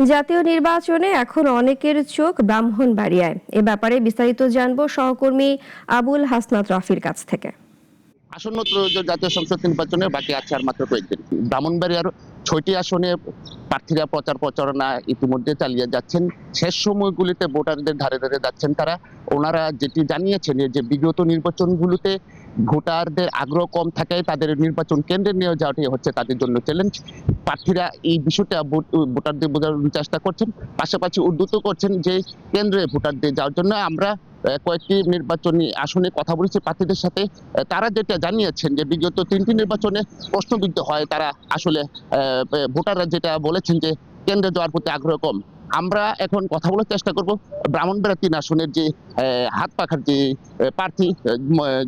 জাতীয় নির্বাচনে এখন অনেকের চোখ ব্রাহ্মণবাড়িয়ায়। এ ব্যাপারে বিস্তারিত জানবো সহকর্মী আবুল হাসনাত রফির কাছ থেকে। আসন্ন ত্রয়োদশ জাতীয় সংসদ নির্বাচনে বাকি আছে আর মাত্র কয়েকদিন। ব্রাহ্মণবাড়িয়ার ৬টি আসনে প্রার্থীরা প্রচার প্রচারণা ইতিমধ্যে চালিয়ে যাচ্ছেন। শেষ সময়গুলিতে ভোটারদের ধারে ধারে যাচ্ছেন তারা। ওনারা যেটি জানিয়েছেন যে বিগত নির্বাচনগুলোতে ভোটারদের আগ্রহ কম থাকায় তাদের নির্বাচন কেন্দ্রে নিয়ে যাওয়াটি হচ্ছে তাদের জন্য চ্যালেঞ্জ। প্রার্থীরা এই বিষয়টা ভোটারদের বোঝানোর চেষ্টা করছেন, পাশাপাশি উদ্যুত করছেন যে কেন্দ্রে ভোটারদের যাওয়ার জন্য। আমরা কয়েকটি নির্বাচনী আসনে কথা বলেছি প্রার্থীদের সাথে। তারা যেটা জানিয়েছেন যে বিগত ৩টি নির্বাচনে প্রশ্নবিদ্ধ হয় তারা। আসলে ভোটাররা যেটা বলেছেন যে কেন্দ্রে যাওয়ার প্রতি আগ্রহ কম। আমরা এখন কথা বলার চেষ্টা করব ব্রাহ্মণবাড়িয়া ৩ আসনের যে হাত পাখার যে প্রার্থী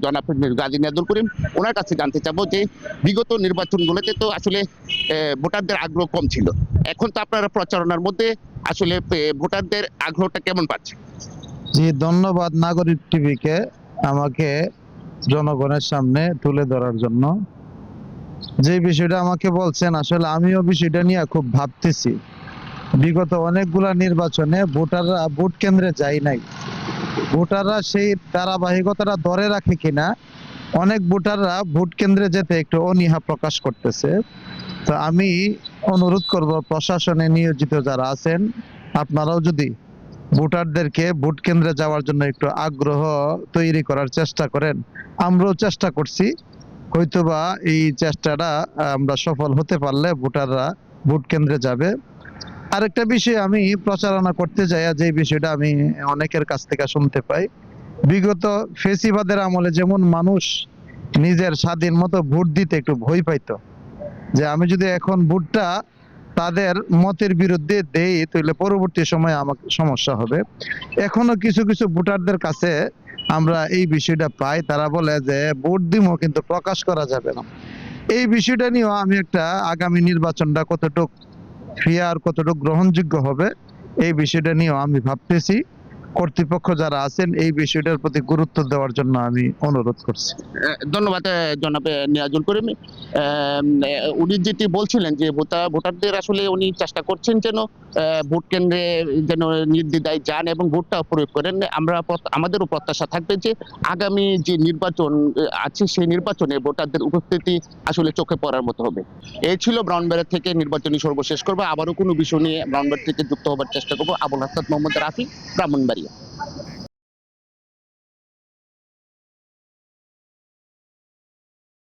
জনাব গাজী নেদুল করিম, ওনার কাছে জানতে চাবো যে বিগত নির্বাচনগুলোতে তো আসলে ভোটারদের আগ্রহ কম ছিল, এখন তো আপনারা প্রচারণার মধ্যে আসলে ভোটারদের আগ্রহটা কেমন পাচ্ছে? জি, ধন্যবাদ নাগরিক টিভিকে আমাকে জনগণের সামনে তুলে ধরার জন্য। যে বিষয়টা আমাকে বলছেন, আসলে আমিও বিষয়টা নিয়ে খুব ভাবতেছি। বিগত অনেকগুলা নির্বাচনে ভোটাররা ভোট কেন্দ্রে যায় নাই। ভোটাররা সেই ধারাবাহিকতাটা ধরে রাখে কিনা, অনেক ভোটাররা ভোট কেন্দ্রে যেতে একটু অনীহা প্রকাশ করতেছে। তো আমি অনুরোধ করব প্রশাসনে নিয়োজিত যারা আছেন, আপনারাও যদি ভোটারদেরকে ভোট কেন্দ্রে যাওয়ার জন্য একটু আগ্রহ তৈরি করার চেষ্টা করেন। আমরাও চেষ্টা করছি, হয়তোবা এই চেষ্টাটা আমরা সফল হতে পারলে ভোটাররা ভোট কেন্দ্রে যাবে। আরেকটা বিষয় আমি প্রচারণা করতে যাই, যে বিষয়টা আমি অনেকের কাছ থেকে শুনতে পাই, বিগত ফেসিবাদের আমলে যেমন মানুষ নিজের স্বাধীন মতো ভোট দিতে একটু ভয় পাইতো, যে আমি যদি এখন ভোটটা তাদের মতের বিরুদ্ধে দেই তাহলে পরবর্তী সময়ে আমাকে সমস্যা হবে। এখনো কিছু কিছু ভোটারদের কাছে আমরা এই বিষয়টা পাই, তারা বলে যে ভোট দিমো কিন্তু প্রকাশ করা যাবে না। এই বিষয়টা নিয়েও আমি একটা আগামী নির্বাচনটা কতটুকু ফেয়ার, কতটুকু গ্রহণযোগ্য হবে, এই বিষয়টা নিয়েও আমি ভাবতেছি। কর্তৃপক্ষ যারা আছেন এই বিষয়টার প্রতি গুরুত্ব দেওয়ার জন্য আমি অনুরোধ করছি। ধন্যবাদ জনাব নিয়াজুল করিম। উনি যেটি বলছিলেন যে ভোটারদের আসলে উনি চেষ্টা করছেন যেন ভোট কেন্দ্রে যেন নির্দ্বিধায় যান এবং ভোটটা প্রয়োগ করেন। আমাদেরও প্রত্যাশা থাকবে যে আগামী যে নির্বাচন আছে সেই নির্বাচনে ভোটারদের উপস্থিতি আসলে চোখে পড়ার মতো হবে। এই ছিল ব্রাহ্মণবাড়িয়া থেকে নির্বাচনী সর্বশেষ করবো। আবারও কোনো বিষয় নিয়ে ব্রাহ্মণবাড়িয়া থেকে যুক্ত হবার চেষ্টা করবো। আবুল হাসনাত মোহাম্মদ রাফি, ব্রাহ্মণবাড়িয়া।